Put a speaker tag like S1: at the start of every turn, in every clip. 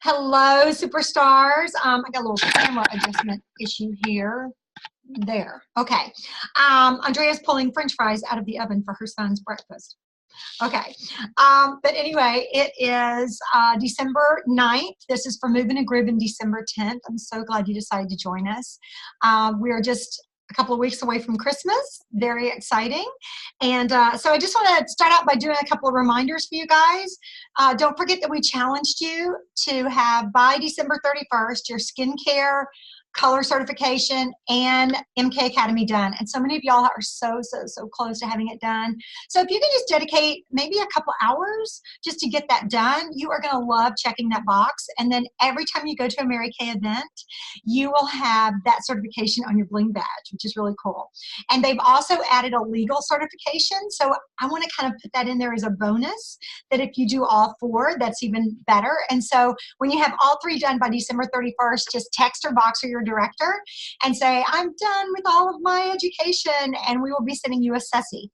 S1: Hello, superstars. I got a little camera adjustment issue here. There. Okay. Andrea's pulling French fries out of the oven for her son's breakfast. Okay. But anyway, it is December 9th. This is for Moving and Grooving December 10th. I'm so glad you decided to join us. We are just a couple of weeks away from Christmas. Very exciting. And so I just want to start out by doing a couple of reminders for you guys. Don't forget that we challenged you to have by December 31st your skincare, color certification, and MK Academy done. And so many of y'all are so close to having it done. So if you can just dedicate maybe a couple hours just to get that done, you are going to love checking that box. And then every time you go to a Mary Kay event, you will have that certification on your bling badge, which is really cool. And they've also added a legal certification. So I want to kind of put that in there as a bonus, that if you do all four, that's even better. And so when you have all three done by December 31st, just text or box or your director and say, I'm done with all of my education, and we will be sending you a Sussy.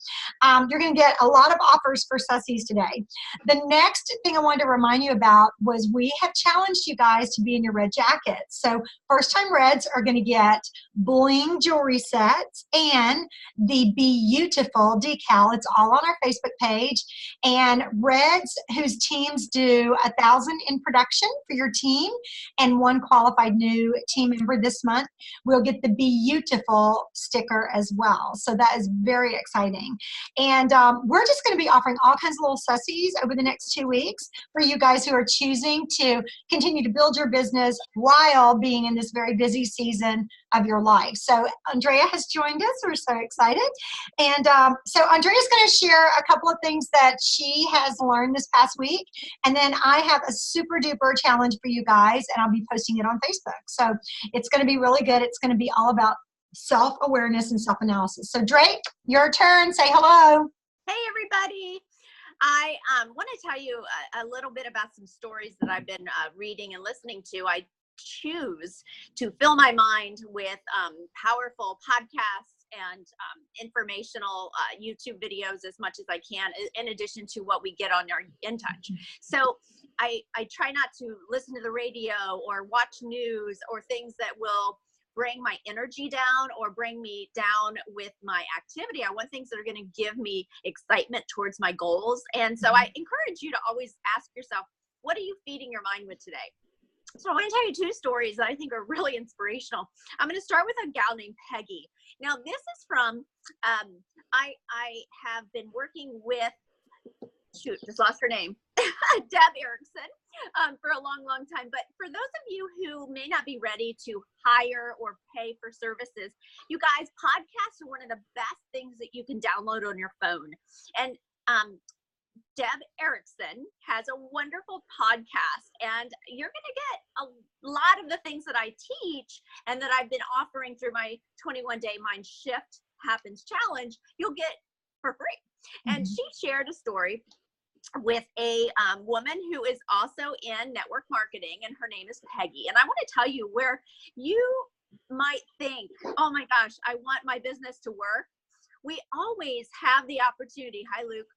S1: You're going to get a lot of offers for Sussies today. The next thing I wanted to remind you about was we have challenged you guys to be in your red jackets. So first time reds are going to get bling jewelry sets and the Beautiful decal. It's all on our Facebook page. And reds whose teams do 1,000 in production for your team and one qualified new team member this month will get the Beautiful sticker as well. So that is very exciting. And we're just going to be offering all kinds of little sussies over the next 2 weeks for you guys who are choosing to continue to build your business while being in this very busy season of your life. So Andrea has joined us. We're so excited. And so Andrea's going to share a couple of things that she has learned this past week. And then I have a super duper challenge for you guys, and I'll be posting it on Facebook. So it's going to be really good. It's going to be all about self-awareness and self-analysis. So Drake, your turn. Say hello.
S2: Hey, everybody. I want to tell you a little bit about some stories that I've been reading and listening to. I choose to fill my mind with powerful podcasts and informational YouTube videos as much as I can, in addition to what we get on our InTouch. So I try not to listen to the radio or watch news or things that will bring my energy down or bring me down with my activity. I want things that are going to give me excitement towards my goals. And so I encourage you to always ask yourself, what are you feeding your mind with today? So I want to tell you two stories that I think are really inspirational. I'm going to start with a gal named Peggy. Now, this is from, I have been working with, just lost her name, Deb Erickson, for a long time. But for those of you who may not be ready to hire or pay for services, you guys, podcasts are one of the best things that you can download on your phone. And Deb Erickson has a wonderful podcast, and you're going to get a lot of the things that I teach and that I've been offering through my 21-day Mind Shift Happens Challenge, you'll get for free. And she shared a story with a woman who is also in network marketing, and her name is Peggy. And I want to tell you, where you might think, oh my gosh, I want my business to work, we always have the opportunity. Hi, Luke.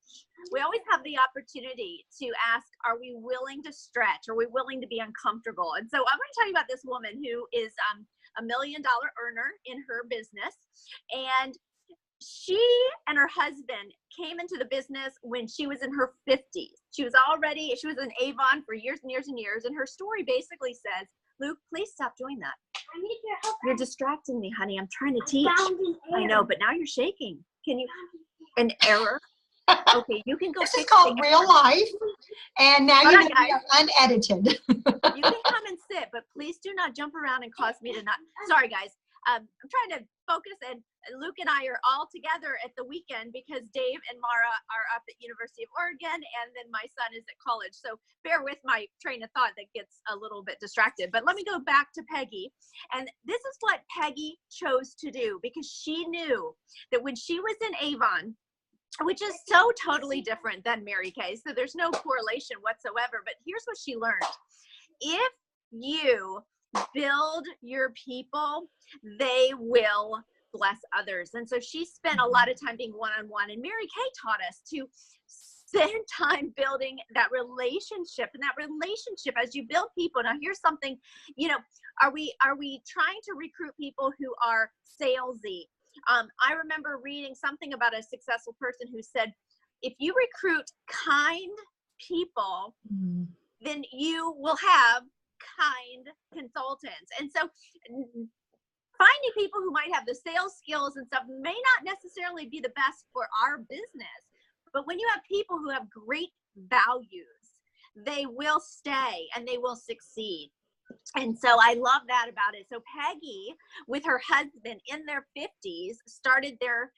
S2: We always have the opportunity to ask, are we willing to stretch? Are we willing to be uncomfortable? And so I'm going to tell you about this woman who is $1 million earner in her business. And she and her husband came into the business when she was in her 50s. She was in Avon for years and years and years. And her story basically says, Luke, please stop doing that.
S3: I need your help.
S2: You're distracting me, honey. I'm trying to teach. I know, but now you're shaking. Can you? An error? Okay, you can go.
S1: This is called real life, and now you know we are unedited.
S2: You can come and sit, but please do not jump around and cause me to not. Sorry, guys. I'm trying to focus, and Luke and I are all together at the weekend because Dave and Mara are up at University of Oregon, and then my son is at college. So bear with my train of thought that gets a little bit distracted. But let me go back to Peggy. And this is what Peggy chose to do, because she knew that when she was in Avon, which is so totally different than Mary Kay, so there's no correlation whatsoever. But here's what she learned. If you build your people, they will bless others. And so she spent a lot of time being one-on-one, and Mary Kay taught us to spend time building that relationship, and that relationship as you build people. Now here's something, are we trying to recruit people who are salesy? I remember reading something about a successful person who said, if you recruit kind people, then you will have kind consultants. And so finding people who might have the sales skills and stuff may not necessarily be the best for our business. But when you have people who have great values, they will stay and they will succeed. And so I love that about it. So Peggy, with her husband in their 50s, started their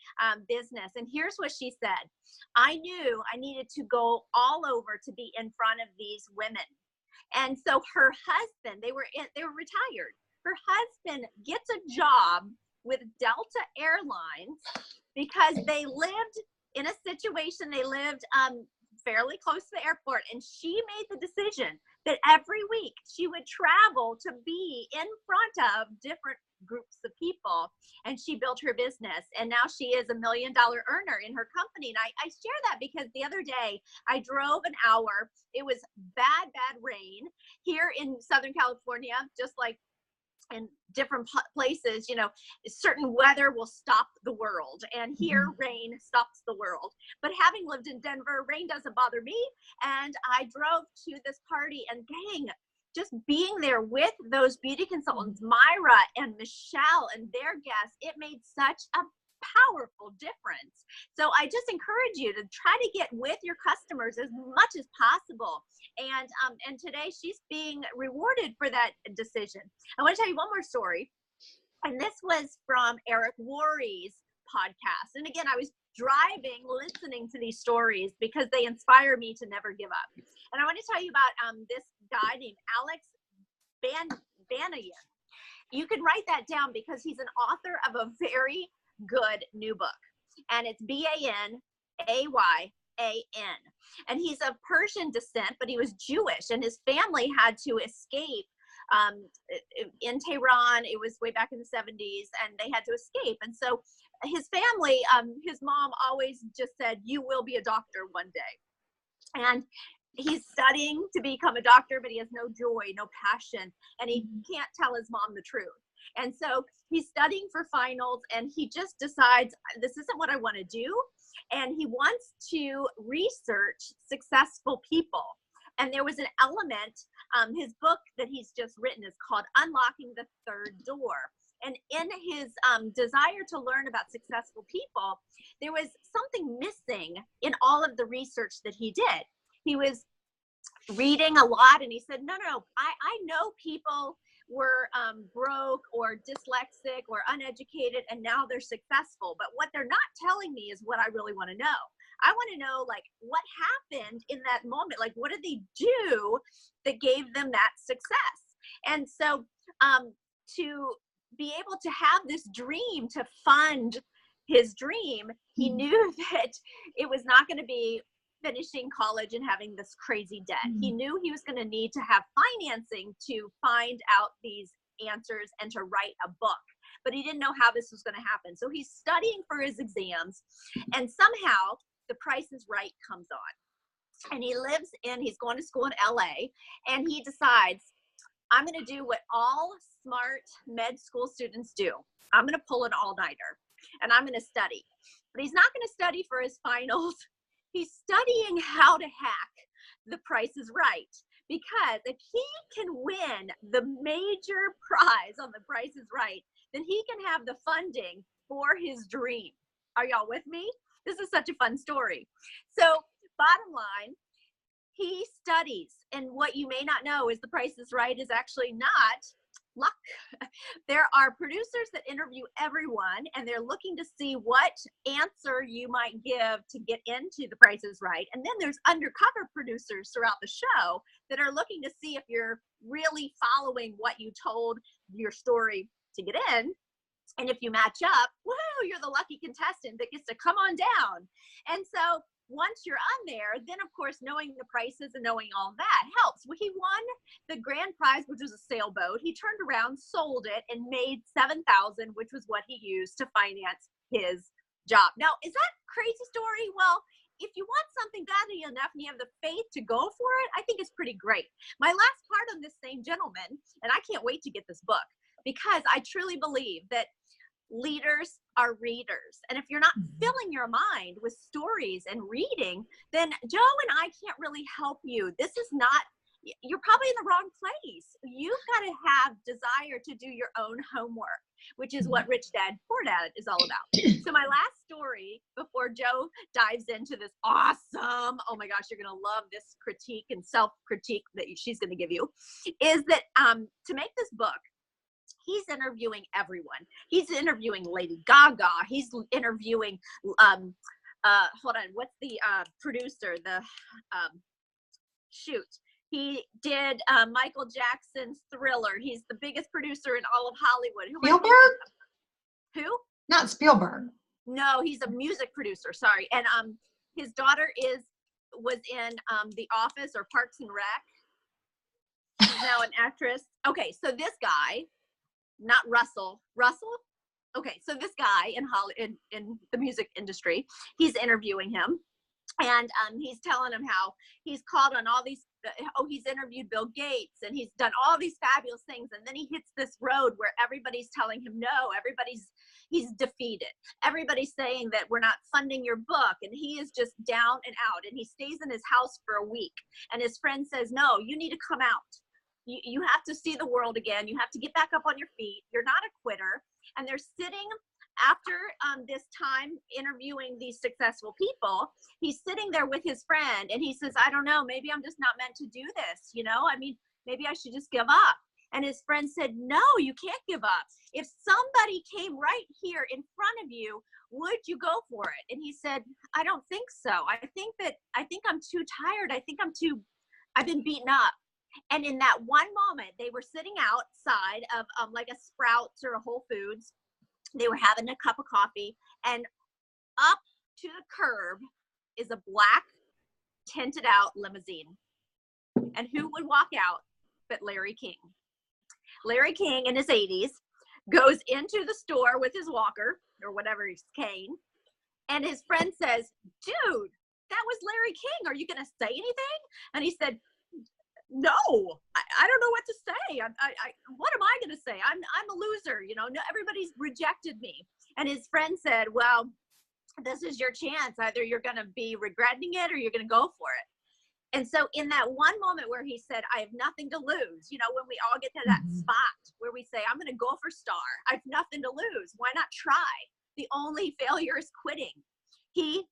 S2: business. And here's what she said. I knew I needed to go all over to be in front of these women. And so her husband, they were retired. Her husband gets a job with Delta Airlines because they lived in a situation, they lived fairly close to the airport, and she made the decision that every week she would travel to be in front of different groups of people, and she built her business, and now she is $1 million earner in her company. And I share that because the other day I drove an hour. It was bad rain here in Southern California, just like in different places, certain weather will stop the world, and here rain stops the world. But having lived in Denver, rain doesn't bother me. And I drove to this party, and dang, just being there with those beauty consultants, Myra and Michelle and their guests, it made such a powerful difference. So I just encourage you to try to get with your customers as much as possible. And today she's being rewarded for that decision. I want to tell you one more story. And this was from Eric Worre's podcast. And again, I was driving, listening to these stories because they inspire me to never give up. And I want to tell you about this guy named Alex Banayan. You can write that down because he's an author of a very good new book, and it's Banayan. And he's of Persian descent, but he was Jewish, and his family had to escape in Tehran. It was way back in the 70s, and they had to escape. And so his family, his mom always just said, you will be a doctor one day. And he's studying to become a doctor, but he has no joy, no passion, and he can't tell his mom the truth. And so he's studying for finals, and he just decides, this isn't what I want to do. And he wants to research successful people. And there was an element, his book that he's just written is called Unlocking the Third Door. And in his desire to learn about successful people, there was something missing in all of the research that he did. He was reading a lot, and he said, no, I know people were broke or dyslexic or uneducated, and now they're successful. But what they're not telling me is what I really want to know. I want to know, like, what happened in that moment? Like, what did they do that gave them that success? And so to be able to have this dream to fund his dream, he knew that it was not going to be finishing college and having this crazy debt. He knew he was going to need to have financing to find out these answers and to write a book, but he didn't know how this was going to happen. So he's studying for his exams, and somehow The Price is Right comes on, and he's going to school in LA, and he decides, I'm going to do what all smart med school students do. I'm going to pull an all-nighter, and I'm going to study. But he's not going to study for his finals. He's studying how to hack The Price is Right, because if he can win the major prize on The Price is Right, then he can have the funding for his dream. Are y'all with me? This is such a fun story. So bottom line, he studies, and what you may not know is The Price is Right is actually not luck. There are producers that interview everyone, and they're looking to see what answer you might give to get into The Price is Right. And then there's undercover producers throughout the show that are looking to see if you're really following what you told your story to get in. And if you match up, woohoo, you're the lucky contestant that gets to come on down. And so once you're on there, then of course knowing the prices and knowing all that helps. Well, he won the grand prize, which was a sailboat. He turned around, sold it, and made $7,000, which was what he used to finance his job. Now, is that a crazy story? Well, if you want something badly enough and you have the faith to go for it, I think it's pretty great. My last part on this same gentleman, and I can't wait to get this book, because I truly believe that leaders are readers. And if you're not filling your mind with stories and reading, then Joe and I can't really help you. This is not, you're probably in the wrong place. You've got to have desire to do your own homework, which is what Rich Dad Poor Dad is all about. So my last story before Joe dives into this awesome, oh my gosh, you're going to love this critique and self-critique that she's going to give you, is that to make this book, he's interviewing everyone. He's interviewing Lady Gaga. He's interviewing, hold on, what's the producer? He did Michael Jackson's Thriller. He's the biggest producer in all of Hollywood.
S1: Spielberg?
S2: Who?
S1: Not Spielberg.
S2: No, he's a music producer. Sorry. And his daughter was in The Office or Parks and Rec. She's now an actress. Okay, so this guy, not Russell. Okay, so this guy in the music industry, he's interviewing him, and he's telling him how he's called on all these. He's interviewed Bill Gates, and he's done all these fabulous things, and then he hits this road where everybody's telling him no. He's defeated. Everybody's saying that we're not funding your book, and he is just down and out. And he stays in his house for a week, and his friend says, "No, you need to come out. You have to see the world again. You have to get back up on your feet. You're not a quitter." And they're sitting after this time interviewing these successful people. He's sitting there with his friend, and he says, "I don't know, maybe I'm just not meant to do this. I mean, maybe I should just give up." And his friend said, "No, you can't give up. If somebody came right here in front of you, would you go for it?" And he said, "I don't think so. I think I'm too tired. I've been beaten up." And in that one moment, they were sitting outside of like a Sprouts or a Whole Foods. They were having a cup of coffee, and up to the curb is a black tinted out limousine. And who would walk out but Larry King? Larry King in his 80s goes into the store with his walker or whatever, his cane. And his friend says, "Dude, that was Larry King. Are you going to say anything?" And he said, "No, I don't know what to say. What am I going to say? I'm a loser. No, everybody's rejected me." And his friend said, "Well, this is your chance. Either you're going to be regretting it or you're going to go for it." And so in that one moment where he said, "I have nothing to lose," when we all get to that spot where we say, "I'm going to go for star. I have nothing to lose. Why not try? The only failure is quitting." He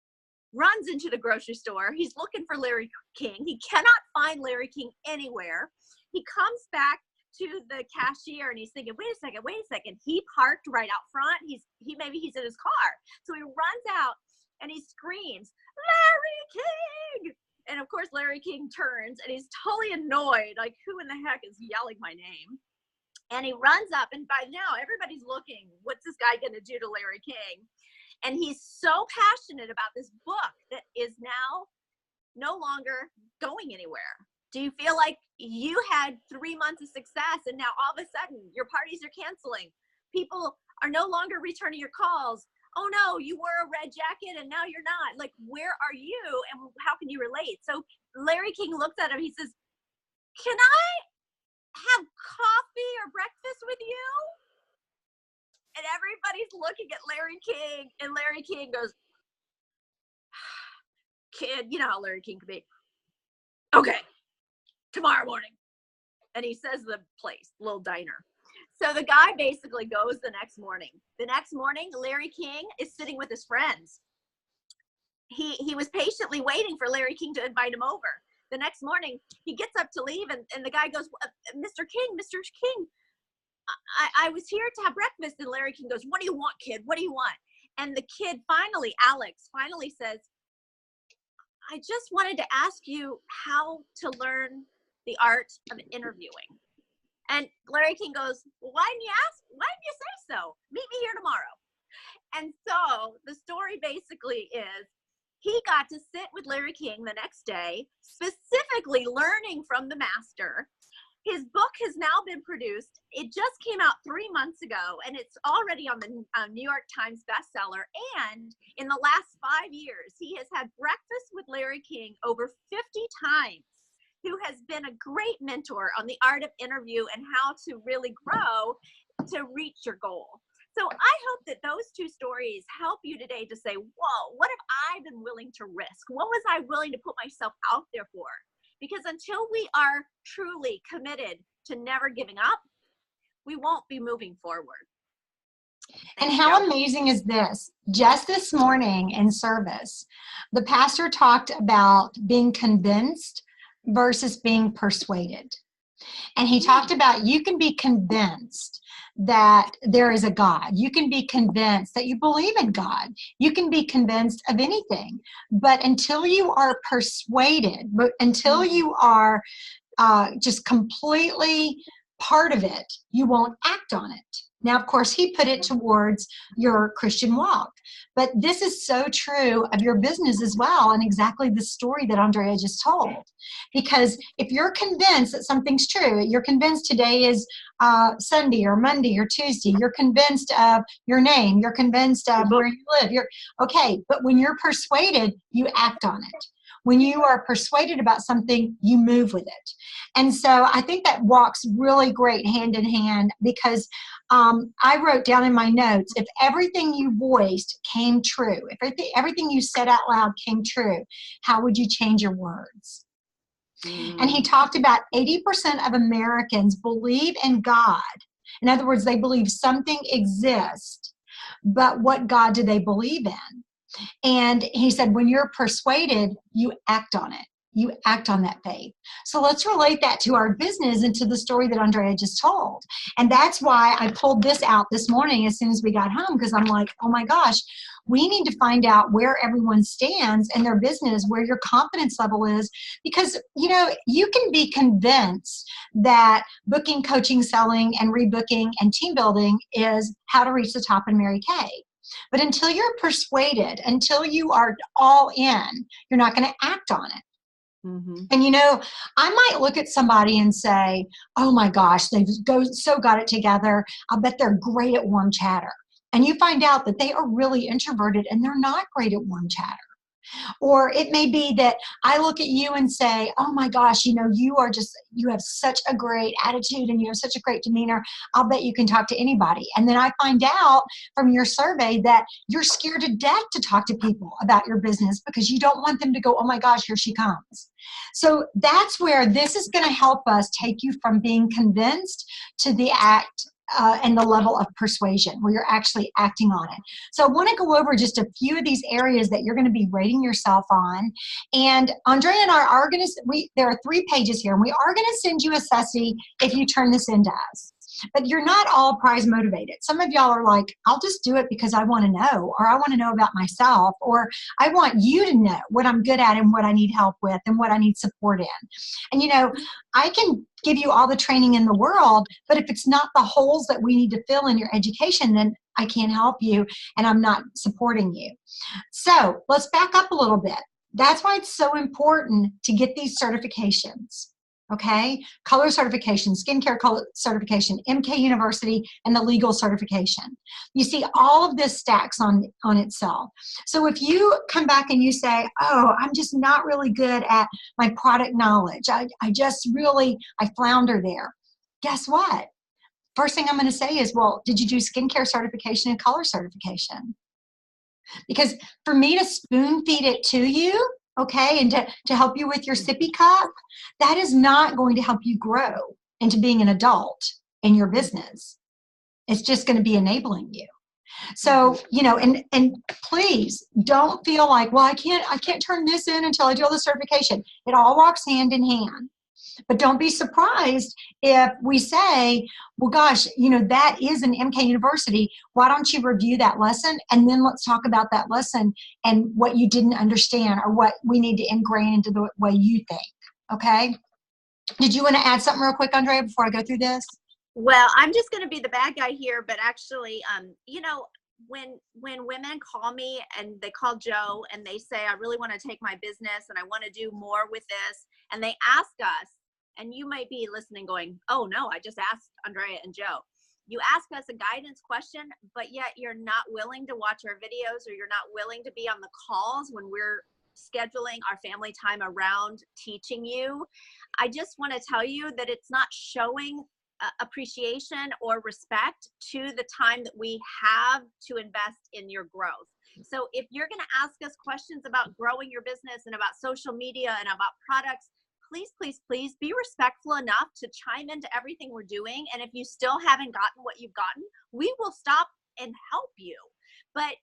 S2: runs into the grocery store. He's looking for Larry King. He cannot find Larry King anywhere. He comes back to the cashier and he's thinking, wait a second. He parked right out front. Maybe he's in his car. So he runs out and he screams, "Larry King!" And of course, Larry King turns and he's totally annoyed. Like, who in the heck is yelling my name? And he runs up, and by now everybody's looking, what's this guy going to do to Larry King? And he's so passionate about this book that is now no longer going anywhere. Do you feel like you had 3 months of success and now all of a sudden your parties are canceling? People are no longer returning your calls. Oh no, you wore a red jacket and now you're not. Like, where are you and how can you relate? So Larry King looks at him. He says, "Can I have coffee or breakfast with you?" And everybody's looking at Larry King, and Larry King goes, "Kid," you know how Larry King can be. "Okay, tomorrow morning." And he says the place, little diner. So the guy basically goes the next morning. The next morning, Larry King is sitting with his friends. He was patiently waiting for Larry King to invite him over. The next morning, he gets up to leave, and the guy goes, Mr. King, I was here to have breakfast." And Larry King goes, "What do you want, kid? What do you want?" And the kid Alex finally says, "I just wanted to ask you how to learn the art of interviewing." And Larry King goes, "Well, why didn't you ask? Why didn't you say so? Meet me here tomorrow." And so the story basically is he got to sit with Larry King the next day, specifically learning from the master his book has now been produced. It just came out 3 months ago, and it's already on the New York Times bestseller. And in the last 5 years, he has had breakfast with Larry King over 50 times, who has been a great mentor on the art of interview and how to really grow to reach your goal. So I hope that those two stories help you today to say, whoa, what have I been willing to risk? What was I willing to put myself out there for? Because until we are truly committed to never giving up, we won't be moving forward.
S1: And
S2: Thanks,
S1: how
S2: Jo.
S1: amazing is this? Just this morning in service, the pastor talked about being convinced versus being persuaded. And he talked about you can be convinced that there is a God. You can be convinced that you believe in God. You can be convinced of anything. But until you are persuaded, but until you are just completely part of it, you won't act on it. Now, of course, he put it towards your Christian walk. But this is so true of your business as well, and exactly the story that Andrea just told. Because if you're convinced that something's true, you're convinced today is Sunday or Monday or Tuesday, you're convinced of your name, you're convinced of where you live, okay, but when you're persuaded, you act on it. When you are persuaded about something, you move with it. And so I think that walks really great hand in hand, because I wrote down in my notes, if everything you voiced came true, if everything you said out loud came true, how would you change your words? And he talked about 80% of Americans believe in God. In other words, they believe something exists, but what God do they believe in? And he said, when you're persuaded, you act on it. You act on that faith. So let's relate that to our business and to the story that Andrea just told. And that's why I pulled this out this morning as soon as we got home, because I'm like, oh my gosh, we need to find out where everyone stands in their business, where your confidence level is, because, you know, you can be convinced that booking, coaching, selling, and rebooking and team building is how to reach the top in Mary Kay. But until you're persuaded, until you are all in, you're not going to act on it. And, you know, I might look at somebody and say, oh my gosh, they've so got it together. I bet they're great at warm chatter. And you find out that they are really introverted and they're not great at warm chatter. Or it may be that I look at you and say, oh my gosh, you know, you have such a great attitude and you have such a great demeanor. I'll bet you can talk to anybody. And then I find out from your survey that you're scared to death to talk to people about your business because you don't want them to go, oh my gosh, here she comes. So that's where this is going to help us take you from being convinced to the act and the level of persuasion where you're actually acting on it. So I want to go over just a few of these areas that you're going to be rating yourself on. And Andrea and I are going to, there are 3 pages here, and we are going to send you a Ceci if you turn this into us. But you're not all prize motivated. Some of y'all are like, I'll just do it because I want to know, or I want to know about myself, or I want you to know what I'm good at and what I need help with and what I need support in. And, you know, I can give you all the training in the world, but if it's not the holes that we need to fill in your education, then I can't help you and I'm not supporting you. So let's back up a little bit. That's why it's so important to get these certifications. Okay, color certification, skincare color certification, MK University, and the legal certification. You see, all of this stacks on itself. So if you come back and you say, oh, I'm just not really good at my product knowledge, I flounder there. Guess what? First thing I'm going to say is, well, did you do skincare certification and color certification? Because for me to spoon feed it to you, okay, and to help you with your sippy cup, that is not going to help you grow into being an adult in your business. It's just going to be enabling you. So, you know, and please don't feel like, well, I can't turn this in until I do all the certification. It all walks hand in hand. But don't be surprised if we say, well, gosh, you know, that is an MK University. Why don't you review that lesson? And then let's talk about that lesson and what you didn't understand or what we need to ingrain into the way you think. Okay? Did you want to add something real quick, Andrea, before I go through this?
S2: Well, I'm just going to be the bad guy here, but actually, you know, when women call me and they call Jo and they say, I really want to take my business and I want to do more with this, and they ask us, And you might be listening going, oh no, I just asked Andrea and Joe. You ask us a guidance question, but yet you're not willing to watch our videos, or you're not willing to be on the calls when we're scheduling our family time around teaching you. I just want to tell you that it's not showing appreciation or respect to the time that we have to invest in your growth. So if you're going to ask us questions about growing your business and about social media and about products, please, please, please be respectful enough to chime into everything we're doing. And if you still haven't gotten what you've gotten, we will stop and help you. But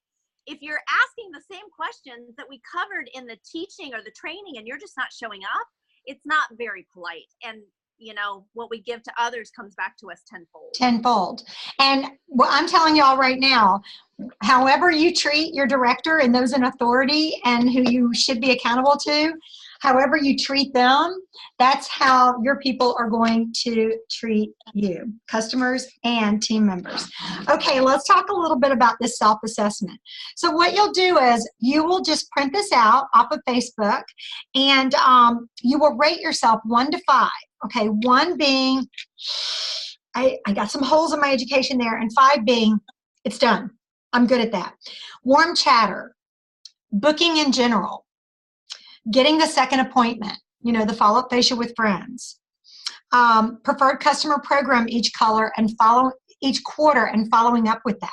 S2: if you're asking the same questions that we covered in the teaching or the training and you're just not showing up, it's not very polite. And you know, what we give to others comes back to us tenfold.
S1: Tenfold. And what I'm telling y'all right now, however you treat your director and those in authority and who you should be accountable to, however you treat them, that's how your people are going to treat you, customers and team members. Okay, let's talk a little bit about this self-assessment. So what you'll do is you will just print this out off of Facebook, and you will rate yourself 1 to 5. Okay, 1 being, I got some holes in my education there, and 5 being, it's done. I'm good at that. Warm chatter, booking in general, getting the second appointment, you know, the follow-up facial with friends, preferred customer program each quarter and following up with that.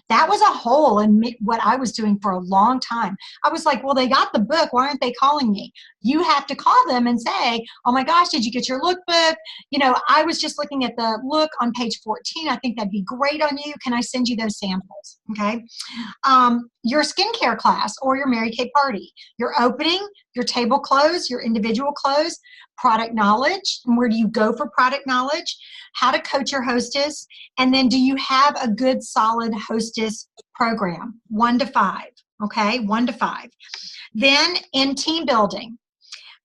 S1: That was a hole in what I was doing for a long time. I was like, well, they got the book. Why aren't they calling me? You have to call them and say, oh my gosh, did you get your lookbook? You know, I was just looking at the look on page 14. I think that'd be great on you. Can I send you those samples? Okay. Your skincare class or your Mary Kay party, your opening, your table close, your individual close, product knowledge, and where do you go for product knowledge, how to coach your hostess, and then do you have a good solid hostess program? 1 to 5, okay, 1 to 5. Then in team building,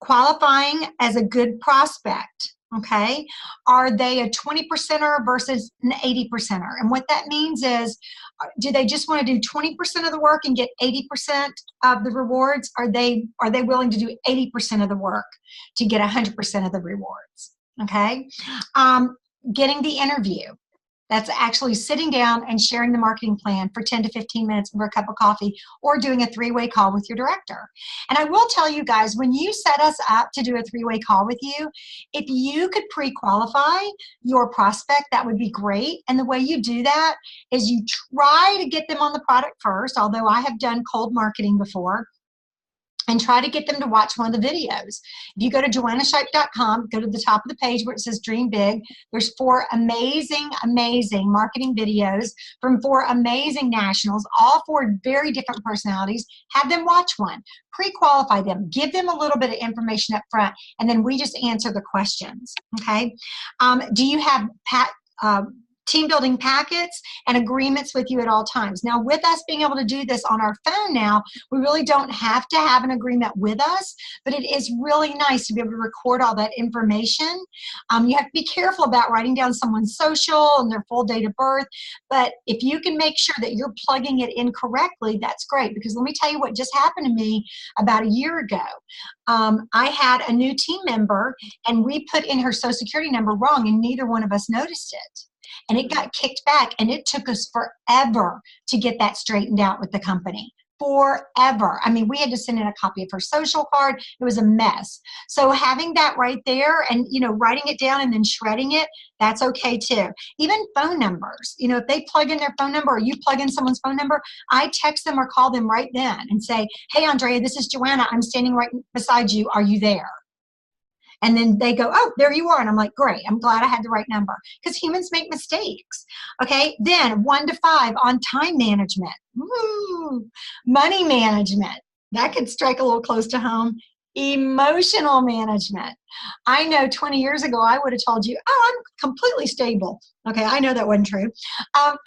S1: qualifying as a good prospect, okay, are they a 20%er versus an 80%er? And what that means is, do they just want to do 20% of the work and get 80% of the rewards? Are they willing to do 80% of the work to get 100% of the rewards? Okay, getting the interview. That's actually sitting down and sharing the marketing plan for 10 to 15 minutes over a cup of coffee, or doing a 3-way call with your director. And I will tell you guys, when you set us up to do a 3-way call with you, if you could pre-qualify your prospect, that would be great. And the way you do that is you try to get them on the product first, although I have done cold marketing before, and try to get them to watch one of the videos. If you go to JoannaShipe.com, go to the top of the page where it says Dream Big, there's 4 amazing, amazing marketing videos from 4 amazing nationals, all 4 very different personalities. Have them watch one. Pre-qualify them. Give them a little bit of information up front, and then we just answer the questions, okay? Do you have team building packets and agreements with you at all times? Now, with us being able to do this on our phone now, we really don't have to have an agreement with us, but it is really nice to be able to record all that information. You have to be careful about writing down someone's social and their full date of birth, but if you can make sure that you're plugging it in correctly, that's great, because let me tell you what just happened to me about a year ago. I had a new team member, and we put in her social security number wrong, and neither one of us noticed it. And it got kicked back, and it took us forever to get that straightened out with the company. Forever. I mean, we had to send in a copy of her social card. It was a mess. So having that right there and, you know, writing it down and then shredding it, that's okay too. Even phone numbers, you know, if they plug in their phone number or you plug in someone's phone number, I text them or call them right then and say, hey, Andrea, this is Joanna. I'm standing right beside you. Are you there? And then they go, oh, there you are. And I'm like, great, I'm glad I had the right number, because humans make mistakes. Okay, then 1 to 5 on time management. Woo. Money management. That could strike a little close to home. Emotional management. I know 20 years ago, I would have told you, oh, I'm completely stable. Okay, I know that wasn't true.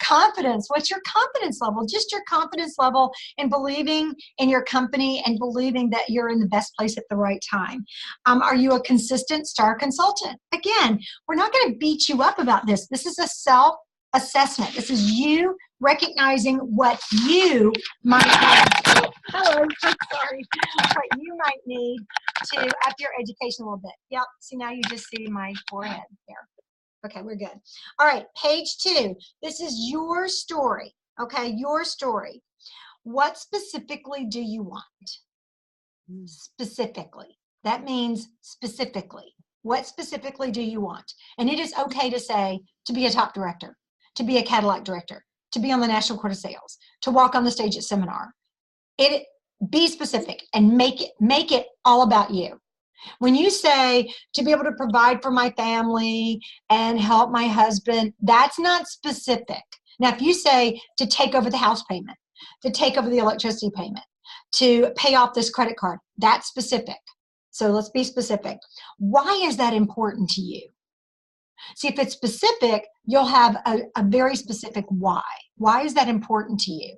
S1: Confidence. What's your confidence level? Just your confidence level in believing in your company and believing that you're in the best place at the right time. Are you a consistent star consultant? Again, we're not going to beat you up about this. This is a assessment. This is you recognizing what you might need. Hello, I'm sorry. What you might need to up your education a little bit. Yep. See, now you just see my forehead there. Okay, we're good. All right, page 2. This is your story. Okay, your story. What specifically do you want? Specifically. That means specifically. What specifically do you want? And it is okay to say to be a top director, to be a Cadillac director, to be on the National Court of Sales, to walk on the stage at seminar. Be specific and make it all about you. When you say to be able to provide for my family and help my husband, that's not specific. Now, if you say to take over the house payment, to take over the electricity payment, to pay off this credit card, that's specific. So let's be specific. Why is that important to you? See, if it's specific, you'll have a very specific why. Why is that important to you?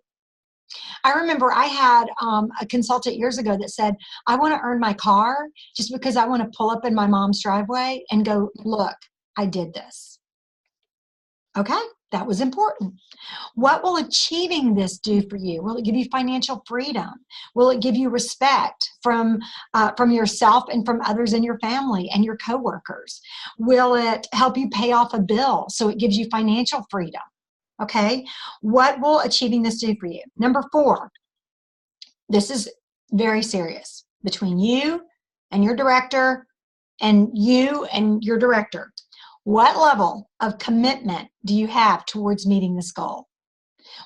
S1: I remember I had a consultant years ago that said, I want to earn my car just because I want to pull up in my mom's driveway and go, look, I did this. Okay, that was important. What will achieving this do for you? Will it give you financial freedom? Will it give you respect from yourself and from others in your family and your coworkers? Will it help you pay off a bill so it gives you financial freedom? Okay, what will achieving this do for you? Number 4, this is very serious. Between you and your director and you and your director, what level of commitment do you have towards meeting this goal?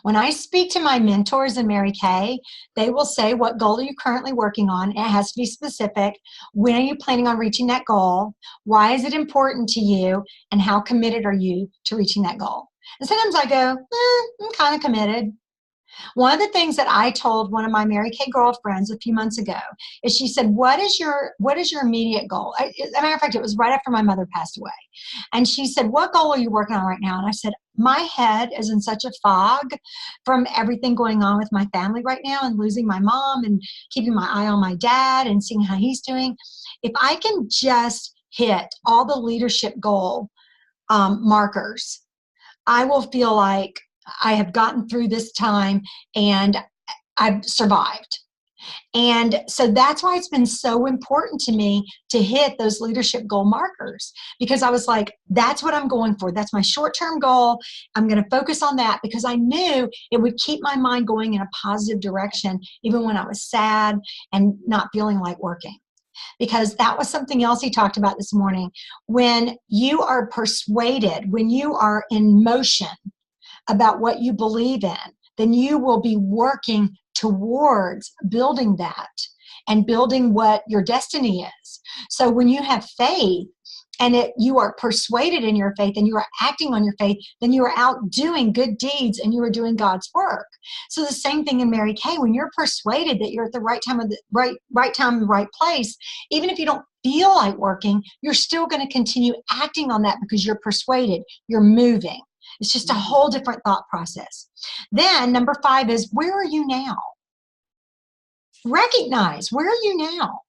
S1: When I speak to my mentors in Mary Kay, they will say, what goal are you currently working on? It has to be specific. When are you planning on reaching that goal? Why is it important to you? And how committed are you to reaching that goal? And sometimes I go, I'm kind of committed. One of the things that I told one of my Mary Kay girlfriends a few months ago is she said, what is your immediate goal? As a matter of fact, it was right after my mother passed away. And she said, what goal are you working on right now? And I said, my head is in such a fog from everything going on with my family right now and losing my mom and keeping my eye on my dad and seeing how he's doing. If I can just hit all the leadership goal markers, I will feel like I have gotten through this time and I've survived. And so that's why it's been so important to me to hit those leadership goal markers, because I was like, that's what I'm going for. That's my short-term goal. I'm going to focus on that because I knew it would keep my mind going in a positive direction, even when I was sad and not feeling like working. Because that was something else he talked about this morning. When you are persuaded, when you are in motion about what you believe in, then you will be working towards building that and building what your destiny is. So when you have faith and you are persuaded in your faith and you are acting on your faith, then you are out doing good deeds and you are doing God's work. So the same thing in Mary Kay, when you're persuaded that you're at the right time, right time in the right place, even if you don't feel like working, you're still going to continue acting on that because you're persuaded, you're moving. It's just a whole different thought process. Then number 5 is, where are you now? Recognize, where are you now?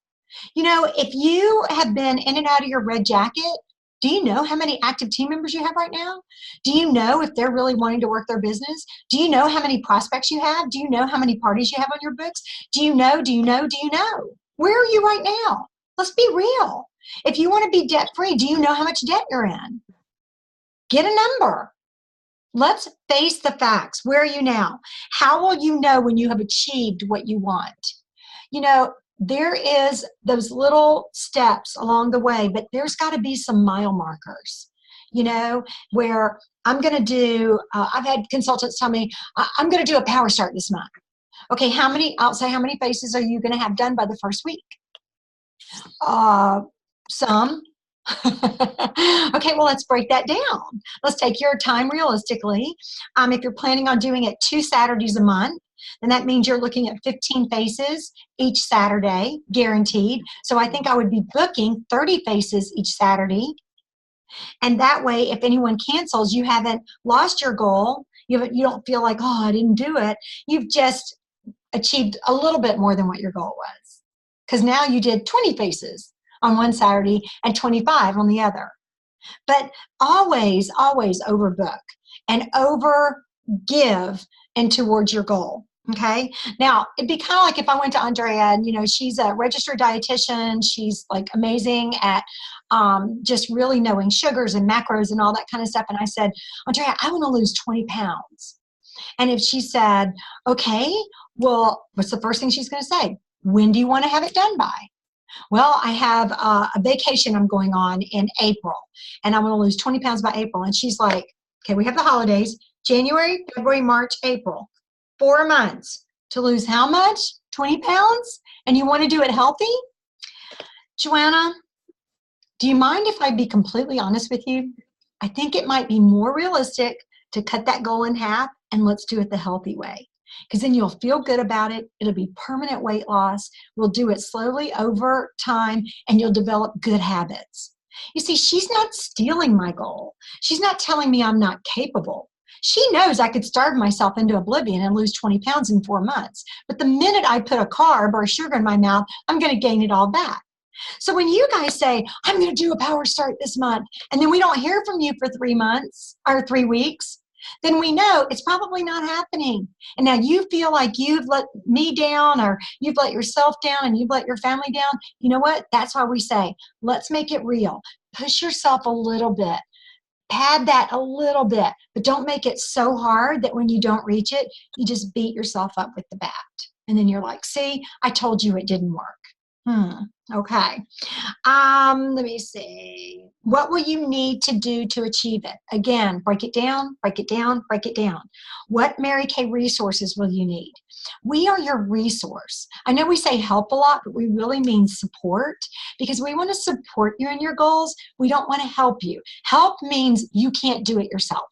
S1: You know, if you have been in and out of your red jacket, do you know how many active team members you have right now? Do you know if they're really wanting to work their business? Do you know how many prospects you have? Do you know how many parties you have on your books? Do you know? Where are you right now? Let's be real. If you want to be debt-free, do you know how much debt you're in? Get a number. Let's face the facts. Where are you now? How will you know when you have achieved what you want? You know, there is those little steps along the way, but there's got to be some mile markers, you know, where I'm going to do, I've had consultants tell me, I'm going to do a power start this month. Okay, I'll say, how many faces are you going to have done by the first week? Some. Okay, well, let's break that down. Let's take your time realistically. If you're planning on doing it 2 Saturdays a month, then that means you're looking at 15 faces each Saturday, guaranteed. So I think I would be booking 30 faces each Saturday. And that way, if anyone cancels, you haven't lost your goal. You don't feel like, oh, I didn't do it. You've just achieved a little bit more than what your goal was. Because now you did 20 faces on one Saturday and 25 on the other. But always, always overbook and over give and towards your goal. Okay. Now it'd be kind of like if I went to Andrea and, she's a registered dietitian. She's like amazing at just really knowing sugars and macros and all that kind of stuff. And I said, Andrea, I want to lose 20 pounds. And if she said, okay, well, what's the first thing she's going to say? When do you want to have it done by? Well, I have a vacation I'm going on in April, and I want to lose 20 pounds by April. And she's like, okay, we have the holidays, January, February, March, April, 4 months to lose how much? 20 pounds? And you want to do it healthy? Joanna, do you mind if I be completely honest with you? I think it might be more realistic to cut that goal in half and let's do it the healthy way. Because then you'll feel good about it. It'll be permanent weight loss. We'll do it slowly over time, and you'll develop good habits. You see, she's not stealing my goal. She's not telling me I'm not capable. She knows I could starve myself into oblivion and lose 20 pounds in 4 months. But the minute I put a carb or a sugar in my mouth, I'm going to gain it all back. So when you guys say, I'm going to do a power start this month, and then we don't hear from you for 3 months or 3 weeks, then we know it's probably not happening. And now you feel like you've let me down, or you've let yourself down, and you've let your family down. You know what? That's why we say, let's make it real. Push yourself a little bit. Pad that a little bit, but don't make it so hard that when you don't reach it, you just beat yourself up with the bat. And then you're like, see, I told you it didn't work. Okay. Let me see. What will you need to do to achieve it? Again, break it down, break it down, break it down. What Mary Kay resources will you need? We are your resource. I know we say help a lot, but we really mean support, because we want to support you in your goals. We don't want to help you. Help means you can't do it yourself.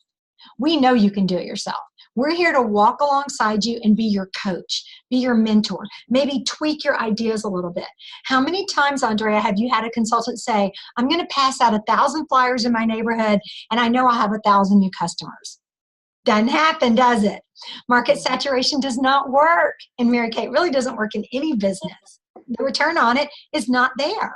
S1: We know you can do it yourself. We're here to walk alongside you and be your coach, be your mentor, maybe tweak your ideas a little bit. How many times, Andrea, have you had a consultant say, I'm going to pass out 1,000 flyers in my neighborhood, and I know I'll have 1,000 new customers? Doesn't happen, does it? Market saturation does not work in Mary Kay. It really doesn't work in any business. The return on it is not there.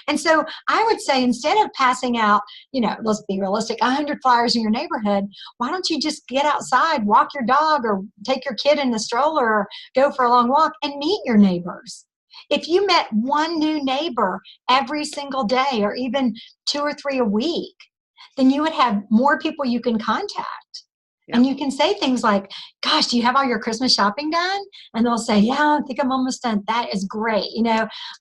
S1: And so I would say, instead of passing out, let's be realistic, 100 flyers in your neighborhood, why don't you just get outside, walk your dog, or take your kid in the stroller, or go for a long walk and meet your neighbors? If you met one new neighbor every single day, or even 2 or 3 a week, then you would have more people you can contact. And you can say things like, gosh, do you have all your Christmas shopping done? And they'll say, yeah, I think I'm almost done. That is great.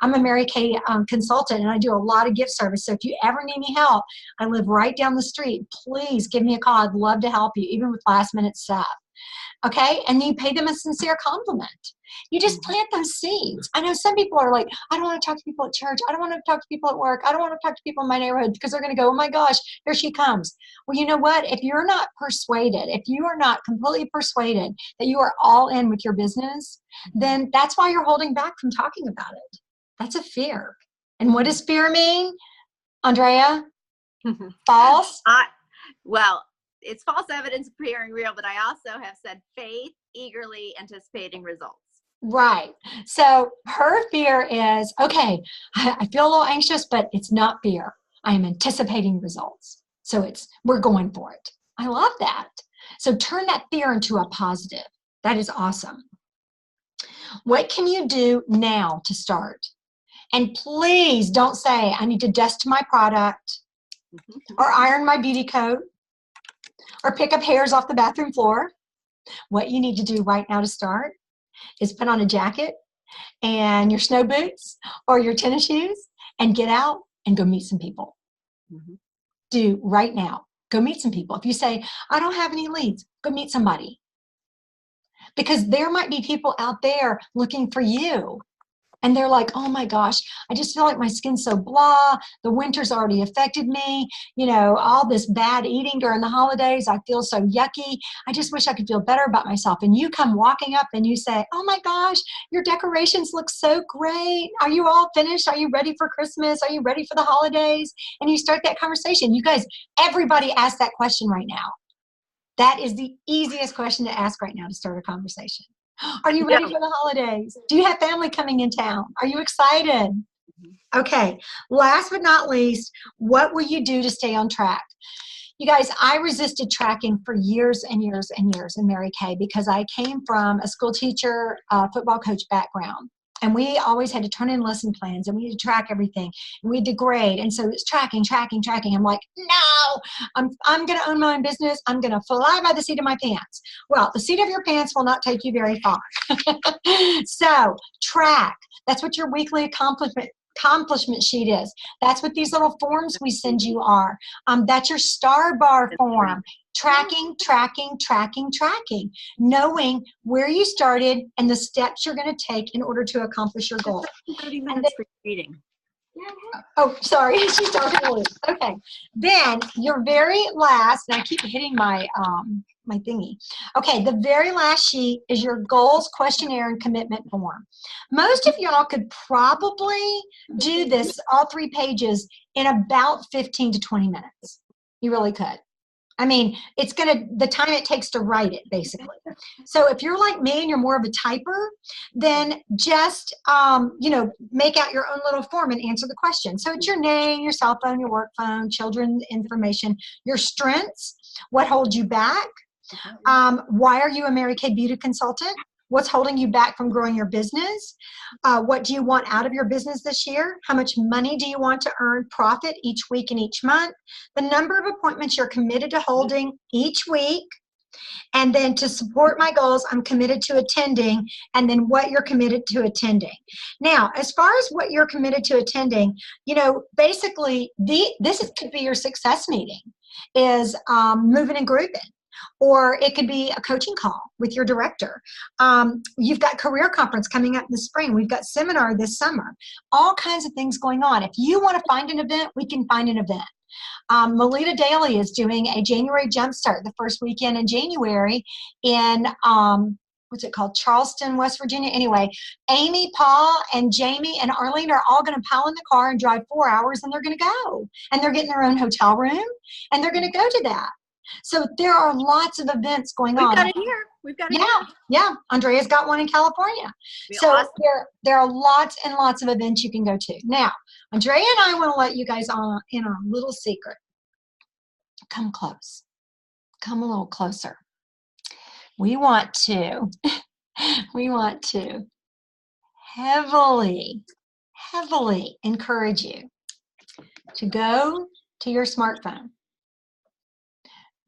S1: I'm a Mary Kay consultant, and I do a lot of gift service. So if you ever need any help, I live right down the street. Please give me a call. I'd love to help you, even with last minute stuff. Okay? And you pay them a sincere compliment. You just plant those seeds. I know some people are like, I don't want to talk to people at church. I don't want to talk to people at work. I don't want to talk to people in my neighborhood, because they're going to go, oh my gosh, here she comes. Well, you know what? If you're not persuaded, if you are not completely persuaded that you are all in with your business, then that's why you're holding back from talking about it. That's a fear. And what does fear mean, Andrea? False?
S2: Well, it's false evidence appearing real, but I also have said faith, eagerly anticipating results.
S1: Right. So her fear is, okay, I feel a little anxious, but it's not fear. I am anticipating results. So we're going for it. I love that. So turn that fear into a positive. That is awesome. What can you do now to start? And please don't say, I need to dust my product, or iron my beauty coat, or pick up hairs off the bathroom floor. What you need to do right now to start is put on a jacket and your snow boots or your tennis shoes and get out and go meet some people. Do right now. Go meet some people. If you say, I don't have any leads, go meet somebody. Because there might be people out there looking for you. And they're like, oh my gosh, I just feel like my skin's so blah. The winter's already affected me. All this bad eating during the holidays. I feel so yucky. I just wish I could feel better about myself. And you come walking up and you say, oh my gosh, your decorations look so great. Are you all finished? Are you ready for Christmas? Are you ready for the holidays? And you start that conversation. You guys, everybody ask that question right now. That is the easiest question to ask right now to start a conversation. Are you ready for the holidays? Do you have family coming in town? Are you excited? Okay, last but not least, what will you do to stay on track? You guys, I resisted tracking for years and years and years in Mary Kay because I came from a school teacher, football coach background. And we always had to turn in lesson plans and we had to track everything. And we had to grade. And so it's tracking, tracking, tracking. I'm like, no, I'm going to own my own business. I'm going to fly by the seat of my pants. Well, the seat of your pants will not take you very far. So track. That's what your weekly accomplishment sheet is. That's what these little forms we send you are. That's your star bar form. Tracking, tracking, tracking, tracking. Knowing where you started and the steps you're going to take in order to accomplish your goal.
S2: 30 minutes for reading.
S1: Oh, sorry, she's talking to Luke. Okay. Then your very last, and I keep hitting my my thingy. Okay, the very last sheet is your goals, questionnaire, and commitment form. Most of y'all could probably do this, all 3 pages, in about 15 to 20 minutes. You really could. I mean, it's the time it takes to write it, basically. So if you're like me and you're more of a typer, then just, make out your own little form and answer the question. So it's your name, your cell phone, your work phone, children information, your strengths, what holds you back, why are you a Mary Kay beauty consultant? What's holding you back from growing your business? What do you want out of your business this year? How much money do you want to earn profit each week and each month? The number of appointments you're committed to holding each week. And then to support my goals, I'm committed to attending, and then what you're committed to attending. Now, as far as what you're committed to attending, basically could be your success meeting, is moving and grouping. Or it could be a coaching call with your director. You've got career conference coming up in the spring. We've got seminar this summer. All kinds of things going on. If you want to find an event, we can find an event. Melita Daly is doing a January Jumpstart the first weekend in January in, what's it called, Charleston, West Virginia. Anyway, Amy, Paul, and Jamie and Arlene are all going to pile in the car and drive 4 hours, and they're going to go. And they're getting their own hotel room, and they're going to go to that. So there are lots of events going on.
S2: We've got it here. We've got it here.
S1: Yeah. Andrea's got one in California. So awesome. There are lots and lots of events you can go to. Now, Andrea and I want to let you guys on in a little secret. Come close. Come a little closer. We want to heavily encourage you to go to your smartphone.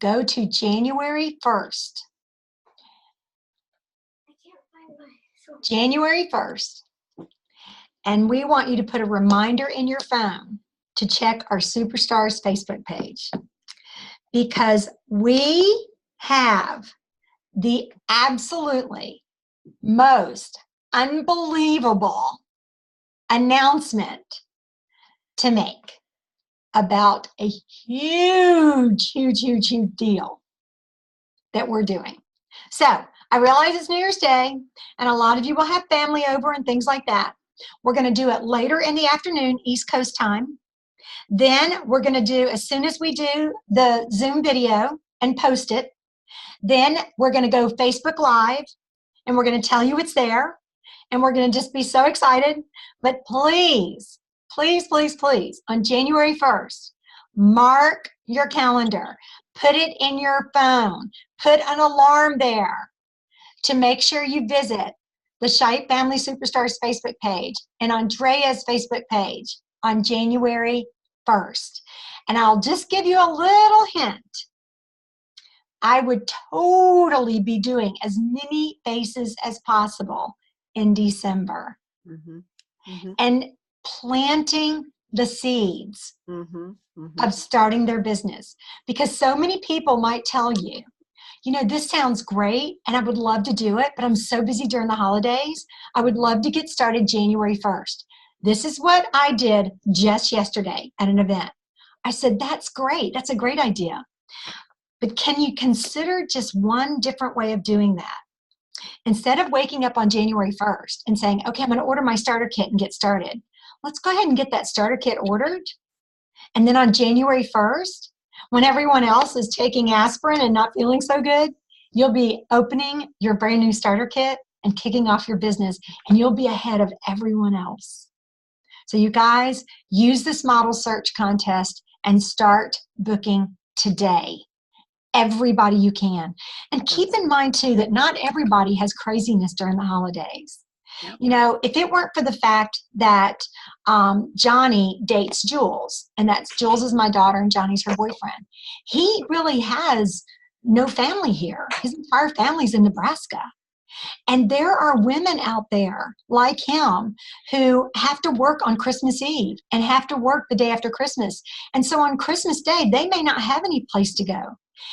S1: Go to January 1st. January 1st. And we want you to put a reminder in your phone to check our Superstars Facebook page. Because we have the absolutely most unbelievable announcement to make about a huge deal that we're doing. So I realize it's New Year's Day and a lot of you will have family over and things like that. We're going to do it later in the afternoon, East Coast time. Then we're going to do, as soon as we do the Zoom video and post it, then we're going to go Facebook Live and we're going to tell you it's there and we're going to just be so excited. But please, on January 1st, mark your calendar. Put it in your phone. Put an alarm there to make sure you visit the Shipe Family Superstars Facebook page and Andrea's Facebook page on January 1st. And I'll just give you a little hint. I would totally be doing as many faces as possible in December. And planting the seeds of starting their business. Because so many people might tell you, this sounds great and I would love to do it, but I'm so busy during the holidays. I would love to get started January 1st. This is what I did just yesterday at an event. I said, that's great. That's a great idea. But can you consider just one different way of doing that? Instead of waking up on January 1st and saying, okay, I'm going to order my starter kit and get started. Let's go ahead and get that starter kit ordered. And then on January 1st, when everyone else is taking aspirin and not feeling so good, you'll be opening your brand new starter kit and kicking off your business, and you'll be ahead of everyone else. So you guys use this model search contest and start booking today. Everybody you can. And keep in mind too that not everybody has craziness during the holidays.
S2: Yep.
S1: You know, if it weren't for the fact that Johnny dates Jules, and that's Jules is my daughter and Johnny's her boyfriend, he really has no family here. His entire family's in Nebraska. And there are women out there like him who have to work on Christmas Eve and have to work the day after Christmas. And so on Christmas Day, they may not have any place to go.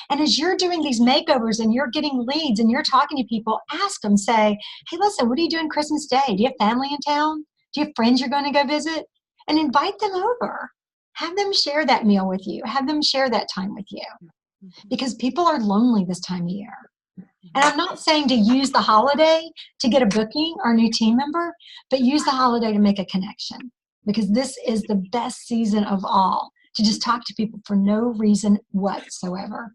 S1: And as you're doing these makeovers and you're getting leads and you're talking to people, ask them, say, hey, listen, what are you doing Christmas Day? Do you have family in town? Do you have friends you're going to go visit? And invite them over. Have them share that meal with you. Have them share that time with you. Because people are lonely this time of year. And I'm not saying to use the holiday to get a booking or a new team member, but use the holiday to make a connection. Because this is the best season of all, to just talk to people for no reason whatsoever.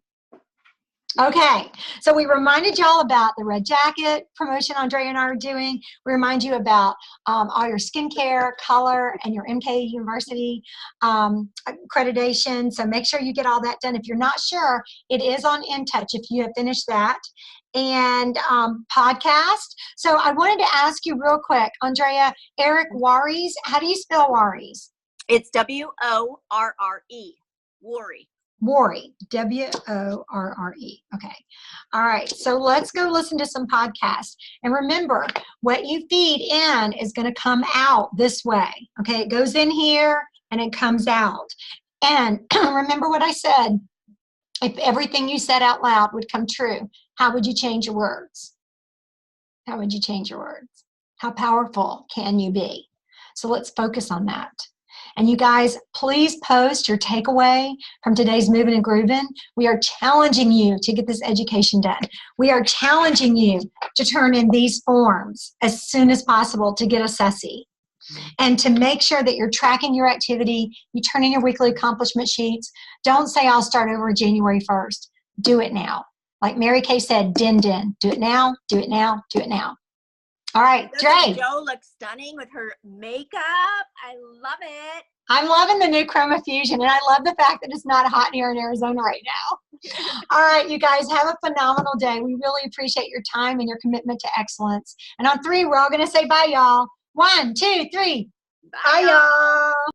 S1: Okay, so we reminded y'all about the red jacket promotion Andrea and I are doing. We remind you about all your skincare, color, and your MK University accreditation. So make sure you get all that done. If you're not sure, it is on InTouch if you have finished that. And podcast. So I wanted to ask you real quick, Andrea, Eric Worre, how do you spell Worre?
S2: It's W-O-R-R-E, Worre.
S1: Worre, W-O-R-R-E. Okay. All right. So let's go listen to some podcasts. And remember, what you feed in is going to come out this way. Okay. It goes in here and it comes out. And remember what I said. If everything you said out loud would come true, how would you change your words? How would you change your words? How powerful can you be? So let's focus on that. And you guys, please post your takeaway from today's Moving and Grooving. We are challenging you to get this education done. We are challenging you to turn in these forms as soon as possible to get a SESI. And to make sure that you're tracking your activity, you turn in your weekly accomplishment sheets. Don't say, I'll start over January 1st. Do it now. Like Mary Kay said, din. Do it now, do it now, do it now. All right,
S2: Doesn't
S1: Dre.
S2: Jo looks stunning with her makeup. I love it.
S1: I'm loving the new Chroma Fusion, and I love the fact that it's not hot here in Arizona right now. All right, you guys, have a phenomenal day. We really appreciate your time and your commitment to excellence. And on 3, we're all going to say bye, y'all. 1, 2, 3.
S2: Bye,
S1: Bye, y'all.